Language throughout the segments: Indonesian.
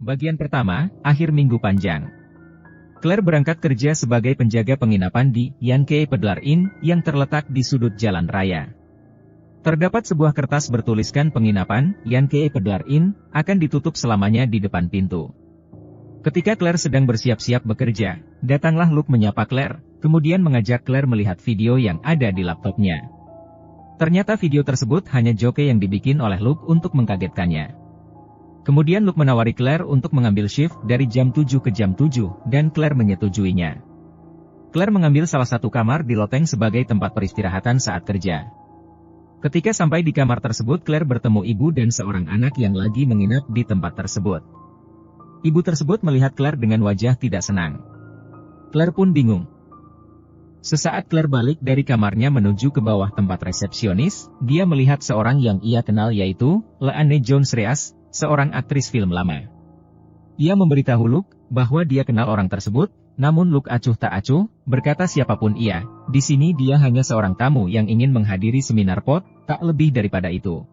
Bagian pertama, akhir minggu panjang. Claire berangkat kerja sebagai penjaga penginapan di Yankee Pedlar Inn yang terletak di sudut jalan raya. Terdapat sebuah kertas bertuliskan penginapan Yankee Pedlar Inn akan ditutup selamanya di depan pintu. Ketika Claire sedang bersiap-siap bekerja, datanglah Luke menyapa Claire, kemudian mengajak Claire melihat video yang ada di laptopnya. Ternyata video tersebut hanya joke yang dibikin oleh Luke untuk mengkagetkannya. Kemudian Luke menawari Claire untuk mengambil shift dari jam 7 ke jam 7, dan Claire menyetujuinya. Claire mengambil salah satu kamar di loteng sebagai tempat peristirahatan saat kerja. Ketika sampai di kamar tersebut, Claire bertemu ibu dan seorang anak yang lagi menginap di tempat tersebut. Ibu tersebut melihat Claire dengan wajah tidak senang. Claire pun bingung. Sesaat Claire balik dari kamarnya menuju ke bawah tempat resepsionis, dia melihat seorang yang ia kenal yaitu Leanne Jones-Reas, seorang aktris film lama. Ia memberitahu Luke bahwa dia kenal orang tersebut, namun Luke acuh tak acuh, berkata siapapun ia, di sini dia hanya seorang tamu yang ingin menghadiri seminar POT, tak lebih daripada itu.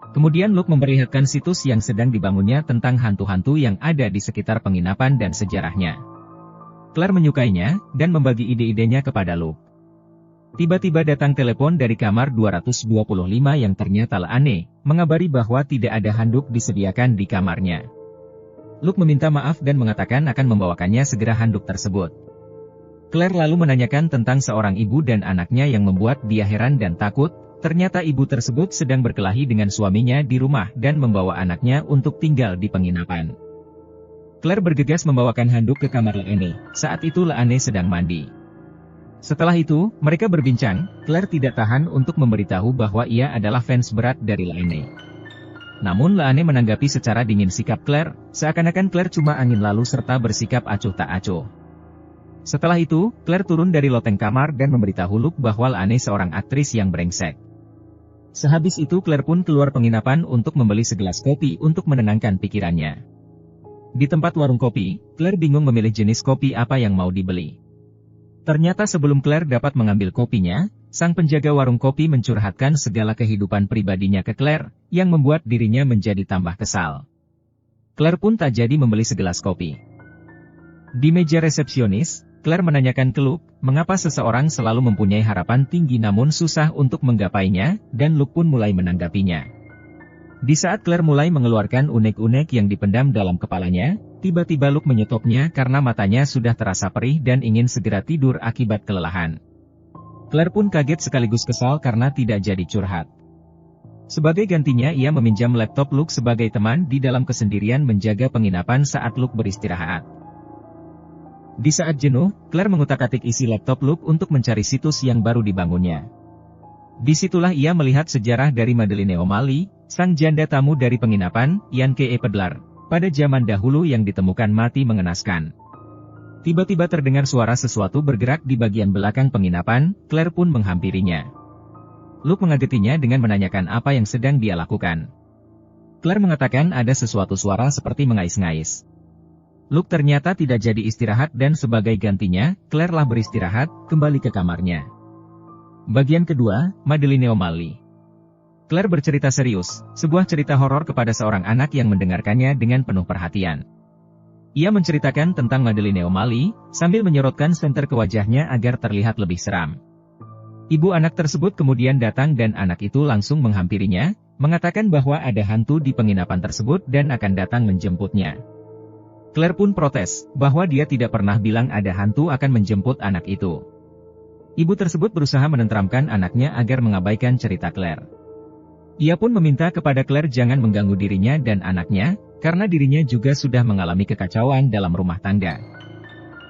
Kemudian Luke memperlihatkan situs yang sedang dibangunnya tentang hantu-hantu yang ada di sekitar penginapan dan sejarahnya. Claire menyukainya, dan membagi ide-idenya kepada Luke. Tiba-tiba datang telepon dari kamar 225 yang ternyata aneh, mengabari bahwa tidak ada handuk disediakan di kamarnya. Luke meminta maaf dan mengatakan akan membawakannya segera handuk tersebut. Claire lalu menanyakan tentang seorang ibu dan anaknya yang membuat dia heran dan takut, ternyata ibu tersebut sedang berkelahi dengan suaminya di rumah dan membawa anaknya untuk tinggal di penginapan. Claire bergegas membawakan handuk ke kamar Leanne, saat itu Leanne sedang mandi. Setelah itu, mereka berbincang, Claire tidak tahan untuk memberitahu bahwa ia adalah fans berat dari Leanne. Namun Leanne menanggapi secara dingin sikap Claire, seakan-akan Claire cuma angin lalu serta bersikap acuh tak acuh. Setelah itu, Claire turun dari loteng kamar dan memberitahu Luke bahwa Leanne seorang aktris yang brengsek. Sehabis itu Claire pun keluar penginapan untuk membeli segelas kopi untuk menenangkan pikirannya. Di tempat warung kopi, Claire bingung memilih jenis kopi apa yang mau dibeli. Ternyata sebelum Claire dapat mengambil kopinya, sang penjaga warung kopi mencurhatkan segala kehidupan pribadinya ke Claire, yang membuat dirinya menjadi tambah kesal. Claire pun tak jadi membeli segelas kopi. Di meja resepsionis, Claire menanyakan ke Luke, mengapa seseorang selalu mempunyai harapan tinggi namun susah untuk menggapainya, dan Luke pun mulai menanggapinya. Di saat Claire mulai mengeluarkan unek-unek yang dipendam dalam kepalanya, tiba-tiba Luke menyetopnya karena matanya sudah terasa perih dan ingin segera tidur akibat kelelahan. Claire pun kaget sekaligus kesal karena tidak jadi curhat. Sebagai gantinya ia meminjam laptop Luke sebagai teman di dalam kesendirian menjaga penginapan saat Luke beristirahat. Di saat jenuh, Claire mengutak-atik isi laptop Luke untuk mencari situs yang baru dibangunnya. Disitulah ia melihat sejarah dari Madeleine O'Malley, sang janda tamu dari penginapan Yankee Pedlar, pada zaman dahulu yang ditemukan mati mengenaskan. Tiba-tiba terdengar suara sesuatu bergerak di bagian belakang penginapan, Claire pun menghampirinya. Luke mengagetinya dengan menanyakan apa yang sedang dia lakukan. Claire mengatakan ada sesuatu suara seperti mengais-ngais. Luke ternyata tidak jadi istirahat dan sebagai gantinya, Claire lah beristirahat, kembali ke kamarnya. Bagian kedua, Madeleine O'Malley. Claire bercerita serius, sebuah cerita horor kepada seorang anak yang mendengarkannya dengan penuh perhatian. Ia menceritakan tentang Madeleine O'Malley, sambil menyorotkan senter ke wajahnya agar terlihat lebih seram. Ibu anak tersebut kemudian datang dan anak itu langsung menghampirinya, mengatakan bahwa ada hantu di penginapan tersebut dan akan datang menjemputnya. Claire pun protes, bahwa dia tidak pernah bilang ada hantu akan menjemput anak itu. Ibu tersebut berusaha menenteramkan anaknya agar mengabaikan cerita Claire. Ia pun meminta kepada Claire jangan mengganggu dirinya dan anaknya, karena dirinya juga sudah mengalami kekacauan dalam rumah tangga.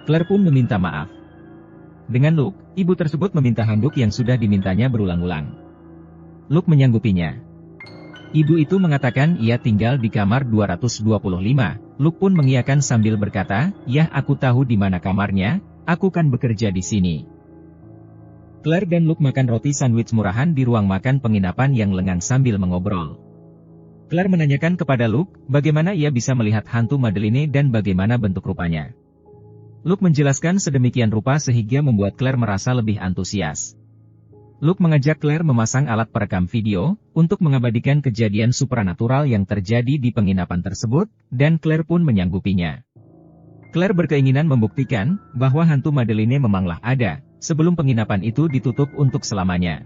Claire pun meminta maaf. Dengan Luke, ibu tersebut meminta handuk yang sudah dimintanya berulang-ulang. Luke menyanggupinya. Ibu itu mengatakan ia tinggal di kamar 225. Luke pun mengiyakan sambil berkata, "Yah, aku tahu di mana kamarnya, aku kan bekerja di sini." Claire dan Luke makan roti sandwich murahan di ruang makan penginapan yang lengang sambil mengobrol. Claire menanyakan kepada Luke, bagaimana ia bisa melihat hantu Madeleine dan bagaimana bentuk rupanya. Luke menjelaskan sedemikian rupa sehingga membuat Claire merasa lebih antusias. Luke mengajak Claire memasang alat perekam video, untuk mengabadikan kejadian supranatural yang terjadi di penginapan tersebut, dan Claire pun menyanggupinya. Claire berkeinginan membuktikan bahwa hantu Madeline memanglah ada, sebelum penginapan itu ditutup untuk selamanya.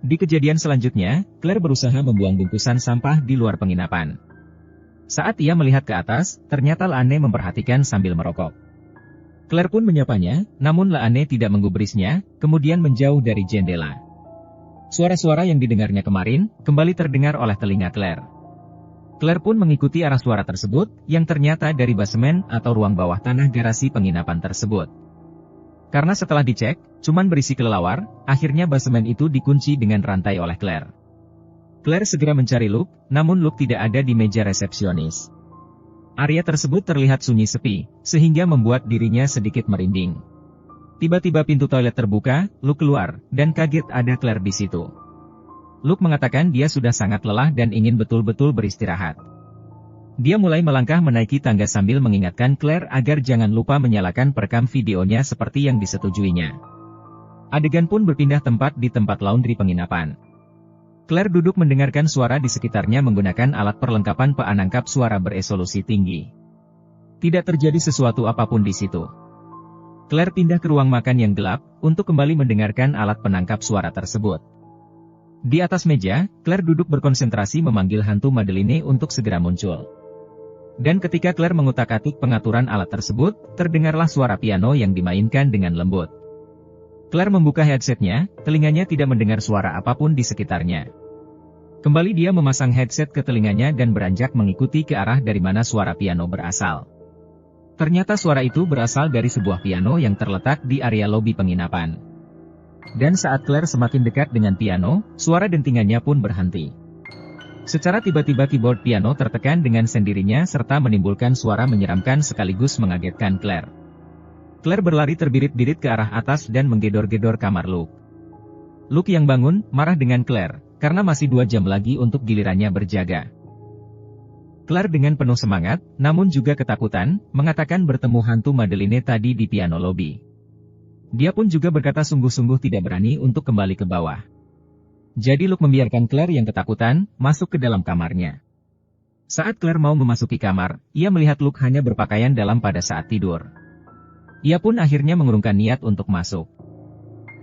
Di kejadian selanjutnya, Claire berusaha membuang bungkusan sampah di luar penginapan. Saat ia melihat ke atas, ternyata Laane memperhatikan sambil merokok. Claire pun menyapanya, namun Laane tidak menggubrisnya, kemudian menjauh dari jendela. Suara-suara yang didengarnya kemarin, kembali terdengar oleh telinga Claire. Claire pun mengikuti arah suara tersebut, yang ternyata dari basemen atau ruang bawah tanah garasi penginapan tersebut. Karena setelah dicek, cuman berisi kelelawar, akhirnya basemen itu dikunci dengan rantai oleh Claire. Claire segera mencari Luke, namun Luke tidak ada di meja resepsionis. Area tersebut terlihat sunyi sepi, sehingga membuat dirinya sedikit merinding. Tiba-tiba pintu toilet terbuka, Luke keluar, dan kaget ada Claire di situ. Luke mengatakan dia sudah sangat lelah dan ingin betul-betul beristirahat. Dia mulai melangkah menaiki tangga sambil mengingatkan Claire agar jangan lupa menyalakan perekam videonya seperti yang disetujuinya. Adegan pun berpindah tempat di tempat laundry penginapan. Claire duduk mendengarkan suara di sekitarnya menggunakan alat perlengkapan penangkap suara beresolusi tinggi. Tidak terjadi sesuatu apapun di situ. Claire pindah ke ruang makan yang gelap, untuk kembali mendengarkan alat penangkap suara tersebut. Di atas meja, Claire duduk berkonsentrasi memanggil hantu Madeline untuk segera muncul. Dan ketika Claire mengutak-atik pengaturan alat tersebut, terdengarlah suara piano yang dimainkan dengan lembut. Claire membuka headsetnya, telinganya tidak mendengar suara apapun di sekitarnya. Kembali dia memasang headset ke telinganya dan beranjak mengikuti ke arah dari mana suara piano berasal. Ternyata suara itu berasal dari sebuah piano yang terletak di area lobi penginapan. Dan saat Claire semakin dekat dengan piano, suara dentingannya pun berhenti. Secara tiba-tiba keyboard piano tertekan dengan sendirinya serta menimbulkan suara menyeramkan sekaligus mengagetkan Claire. Claire berlari terbirit-birit ke arah atas dan menggedor-gedor kamar Luke. Luke yang bangun, marah dengan Claire, karena masih 2 jam lagi untuk gilirannya berjaga. Claire dengan penuh semangat, namun juga ketakutan, mengatakan bertemu hantu Madeline tadi di piano lobby. Dia pun juga berkata sungguh-sungguh tidak berani untuk kembali ke bawah. Jadi Luke membiarkan Claire yang ketakutan, masuk ke dalam kamarnya. Saat Claire mau memasuki kamar, ia melihat Luke hanya berpakaian dalam pada saat tidur. Ia pun akhirnya mengurungkan niat untuk masuk.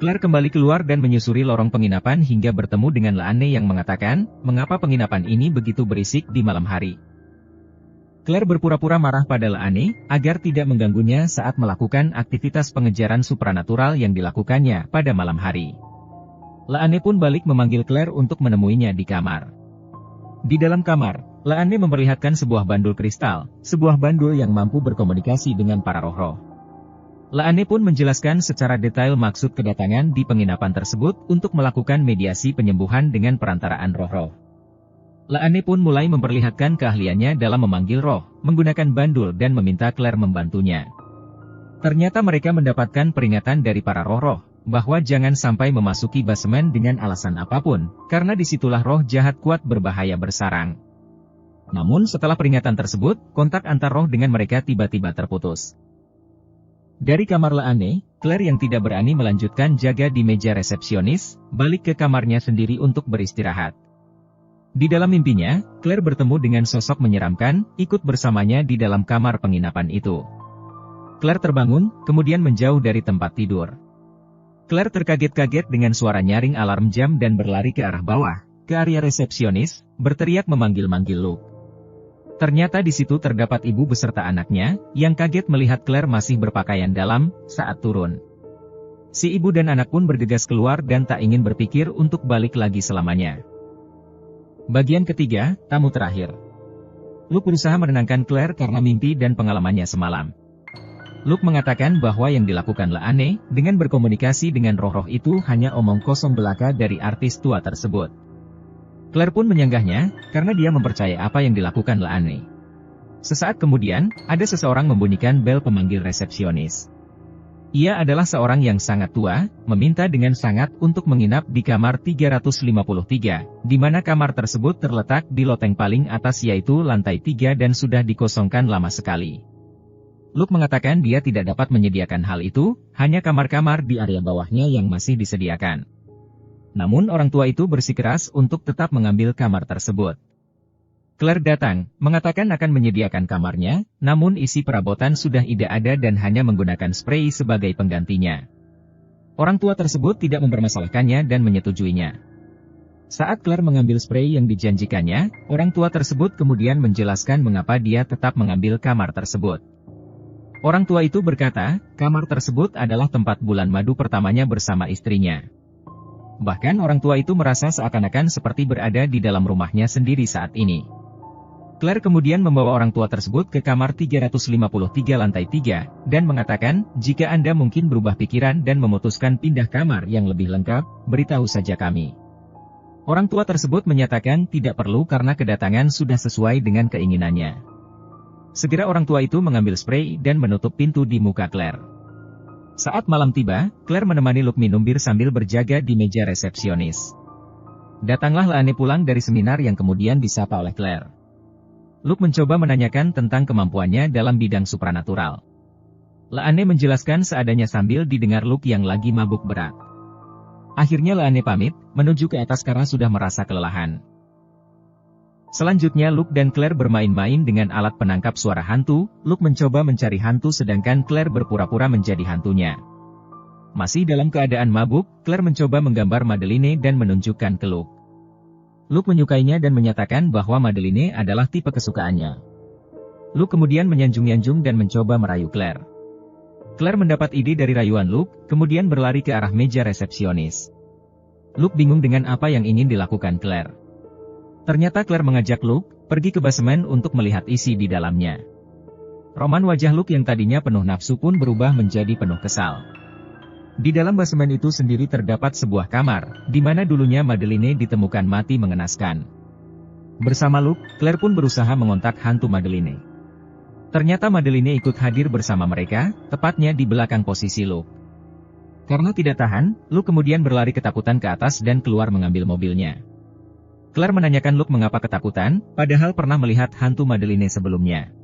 Claire kembali keluar dan menyusuri lorong penginapan hingga bertemu dengan Laane yang mengatakan, mengapa penginapan ini begitu berisik di malam hari. Claire berpura-pura marah pada Laane, agar tidak mengganggunya saat melakukan aktivitas pengejaran supranatural yang dilakukannya pada malam hari. Laane pun balik memanggil Claire untuk menemuinya di kamar. Di dalam kamar, Laane memperlihatkan sebuah bandul kristal, sebuah bandul yang mampu berkomunikasi dengan para roh-roh. Laane pun menjelaskan secara detail maksud kedatangan di penginapan tersebut untuk melakukan mediasi penyembuhan dengan perantaraan roh-roh. Laane pun mulai memperlihatkan keahliannya dalam memanggil roh, menggunakan bandul dan meminta Claire membantunya. Ternyata mereka mendapatkan peringatan dari para roh-roh, bahwa jangan sampai memasuki basemen dengan alasan apapun, karena disitulah roh jahat kuat berbahaya bersarang. Namun setelah peringatan tersebut, kontak antar roh dengan mereka tiba-tiba terputus. Dari kamar Laane, Claire yang tidak berani melanjutkan jaga di meja resepsionis, balik ke kamarnya sendiri untuk beristirahat. Di dalam mimpinya, Claire bertemu dengan sosok menyeramkan, ikut bersamanya di dalam kamar penginapan itu. Claire terbangun, kemudian menjauh dari tempat tidur. Claire terkaget-kaget dengan suara nyaring alarm jam dan berlari ke arah bawah, ke area resepsionis, berteriak memanggil-manggil Luke. Ternyata di situ terdapat ibu beserta anaknya, yang kaget melihat Claire masih berpakaian dalam saat turun. Si ibu dan anak pun bergegas keluar dan tak ingin berpikir untuk balik lagi selamanya. Bagian ketiga, tamu terakhir. Luke berusaha menenangkan Claire karena mimpi dan pengalamannya semalam. Luke mengatakan bahwa yang dilakukan Laane, dengan berkomunikasi dengan roh-roh itu hanya omong kosong belaka dari artis tua tersebut. Claire pun menyanggahnya, karena dia mempercayai apa yang dilakukan Laane. Sesaat kemudian, ada seseorang membunyikan bel pemanggil resepsionis. Ia adalah seorang yang sangat tua, meminta dengan sangat untuk menginap di kamar 353, di mana kamar tersebut terletak di loteng paling atas yaitu lantai 3 dan sudah dikosongkan lama sekali. Luke mengatakan dia tidak dapat menyediakan hal itu, hanya kamar-kamar di area bawahnya yang masih disediakan. Namun orang tua itu bersikeras untuk tetap mengambil kamar tersebut. Claire datang, mengatakan akan menyediakan kamarnya, namun isi perabotan sudah tidak ada dan hanya menggunakan spray sebagai penggantinya. Orang tua tersebut tidak mempermasalahkannya dan menyetujuinya. Saat Claire mengambil spray yang dijanjikannya, orang tua tersebut kemudian menjelaskan mengapa dia tetap mengambil kamar tersebut. Orang tua itu berkata, kamar tersebut adalah tempat bulan madu pertamanya bersama istrinya. Bahkan orang tua itu merasa seakan-akan seperti berada di dalam rumahnya sendiri saat ini. Claire kemudian membawa orang tua tersebut ke kamar 353 lantai 3, dan mengatakan, jika Anda mungkin berubah pikiran dan memutuskan pindah kamar yang lebih lengkap, beritahu saja kami. Orang tua tersebut menyatakan tidak perlu karena kedatangan sudah sesuai dengan keinginannya. Segera orang tua itu mengambil spray dan menutup pintu di muka Claire. Saat malam tiba, Claire menemani Luke minum bir sambil berjaga di meja resepsionis. Datanglah Laane pulang dari seminar yang kemudian disapa oleh Claire. Luke mencoba menanyakan tentang kemampuannya dalam bidang supranatural. Laane menjelaskan seadanya sambil didengar Luke yang lagi mabuk berat. Akhirnya Laane pamit, menuju ke atas karena sudah merasa kelelahan. Selanjutnya Luke dan Claire bermain-main dengan alat penangkap suara hantu. Luke mencoba mencari hantu sedangkan Claire berpura-pura menjadi hantunya. Masih dalam keadaan mabuk, Claire mencoba menggambar Madeline dan menunjukkan ke Luke. Luke menyukainya dan menyatakan bahwa Madeline adalah tipe kesukaannya. Luke kemudian menyanjung-yanjung dan mencoba merayu Claire. Claire mendapat ide dari rayuan Luke, kemudian berlari ke arah meja resepsionis. Luke bingung dengan apa yang ingin dilakukan Claire. Ternyata Claire mengajak Luke pergi ke basemen untuk melihat isi di dalamnya. Roman wajah Luke yang tadinya penuh nafsu pun berubah menjadi penuh kesal. Di dalam basemen itu sendiri terdapat sebuah kamar, di mana dulunya Madeline ditemukan mati mengenaskan. Bersama Luke, Claire pun berusaha mengontak hantu Madeline. Ternyata Madeline ikut hadir bersama mereka, tepatnya di belakang posisi Luke. Karena tidak tahan, Luke kemudian berlari ketakutan ke atas dan keluar mengambil mobilnya. Claire menanyakan Luke mengapa ketakutan, padahal pernah melihat hantu Madeline sebelumnya.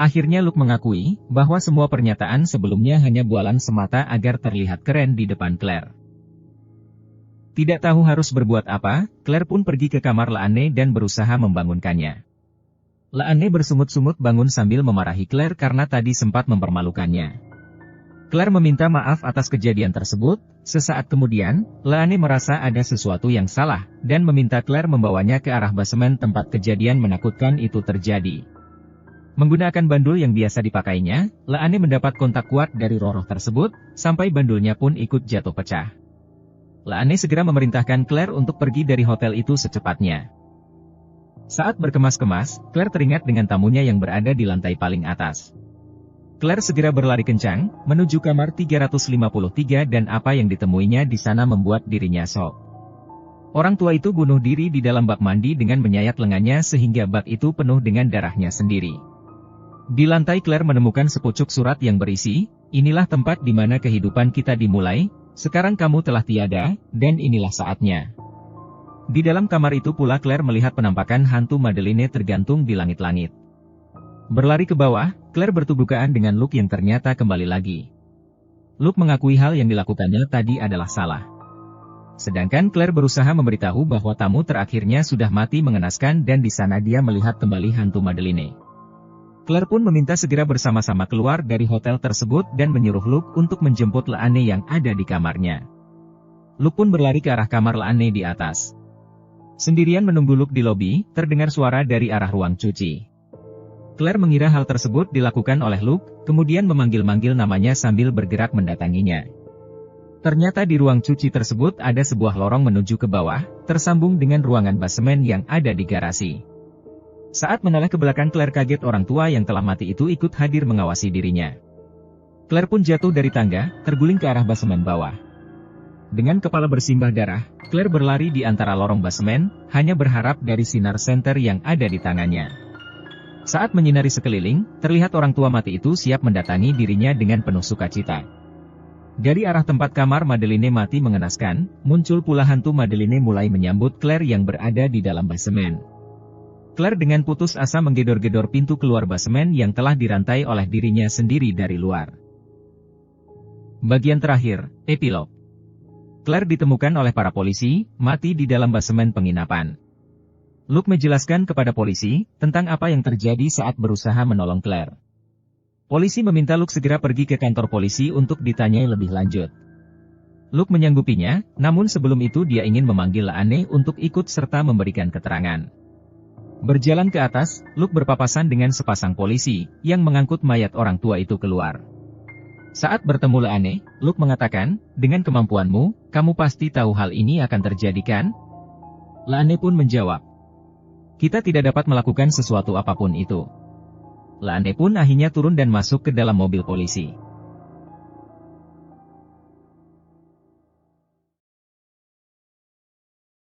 Akhirnya Luke mengakui bahwa semua pernyataan sebelumnya hanya bualan semata agar terlihat keren di depan Claire. Tidak tahu harus berbuat apa, Claire pun pergi ke kamar Laane dan berusaha membangunkannya. Laane bersungut-sungut bangun sambil memarahi Claire karena tadi sempat mempermalukannya. Claire meminta maaf atas kejadian tersebut. Sesaat kemudian, Laane merasa ada sesuatu yang salah, dan meminta Claire membawanya ke arah basemen tempat kejadian menakutkan itu terjadi. Menggunakan bandul yang biasa dipakainya, Laane mendapat kontak kuat dari roh-roh tersebut, sampai bandulnya pun ikut jatuh pecah. Laane segera memerintahkan Claire untuk pergi dari hotel itu secepatnya. Saat berkemas-kemas, Claire teringat dengan tamunya yang berada di lantai paling atas. Claire segera berlari kencang, menuju kamar 353 dan apa yang ditemuinya di sana membuat dirinya shock. Orang tua itu bunuh diri di dalam bak mandi dengan menyayat lengannya sehingga bak itu penuh dengan darahnya sendiri. Di lantai Claire menemukan sepucuk surat yang berisi, inilah tempat di mana kehidupan kita dimulai, sekarang kamu telah tiada, dan inilah saatnya. Di dalam kamar itu pula Claire melihat penampakan hantu Madeline tergantung di langit-langit. Berlari ke bawah, Claire bertubuhkan dengan Luke yang ternyata kembali lagi. Luke mengakui hal yang dilakukannya tadi adalah salah. Sedangkan Claire berusaha memberitahu bahwa tamu terakhirnya sudah mati mengenaskan dan di sana dia melihat kembali hantu Madeline. Claire pun meminta segera bersama-sama keluar dari hotel tersebut dan menyuruh Luke untuk menjemput Laane yang ada di kamarnya. Luke pun berlari ke arah kamar Laane di atas. Sendirian menunggu Luke di lobi, terdengar suara dari arah ruang cuci. Claire mengira hal tersebut dilakukan oleh Luke, kemudian memanggil-manggil namanya sambil bergerak mendatanginya. Ternyata di ruang cuci tersebut ada sebuah lorong menuju ke bawah, tersambung dengan ruangan basemen yang ada di garasi. Saat menoleh ke belakang Claire kaget orang tua yang telah mati itu ikut hadir mengawasi dirinya. Claire pun jatuh dari tangga, terguling ke arah basemen bawah. Dengan kepala bersimbah darah, Claire berlari di antara lorong basemen, hanya berharap dari sinar senter yang ada di tangannya. Saat menyinari sekeliling, terlihat orang tua mati itu siap mendatangi dirinya dengan penuh sukacita. Dari arah tempat kamar Madeline mati mengenaskan, muncul pula hantu Madeline mulai menyambut Claire yang berada di dalam basemen. Claire dengan putus asa menggedor-gedor pintu keluar basemen yang telah dirantai oleh dirinya sendiri dari luar. Bagian terakhir, epilog. Claire ditemukan oleh para polisi, mati di dalam basemen penginapan. Luke menjelaskan kepada polisi tentang apa yang terjadi saat berusaha menolong Claire. Polisi meminta Luke segera pergi ke kantor polisi untuk ditanyai lebih lanjut. Luke menyanggupinya, namun sebelum itu dia ingin memanggil Laane untuk ikut serta memberikan keterangan. Berjalan ke atas, Luke berpapasan dengan sepasang polisi yang mengangkut mayat orang tua itu keluar. Saat bertemu Laane, Luke mengatakan, "Dengan kemampuanmu, kamu pasti tahu hal ini akan terjadi kan?" Laane pun menjawab, "Kita tidak dapat melakukan sesuatu apapun itu." Laane pun akhirnya turun dan masuk ke dalam mobil polisi.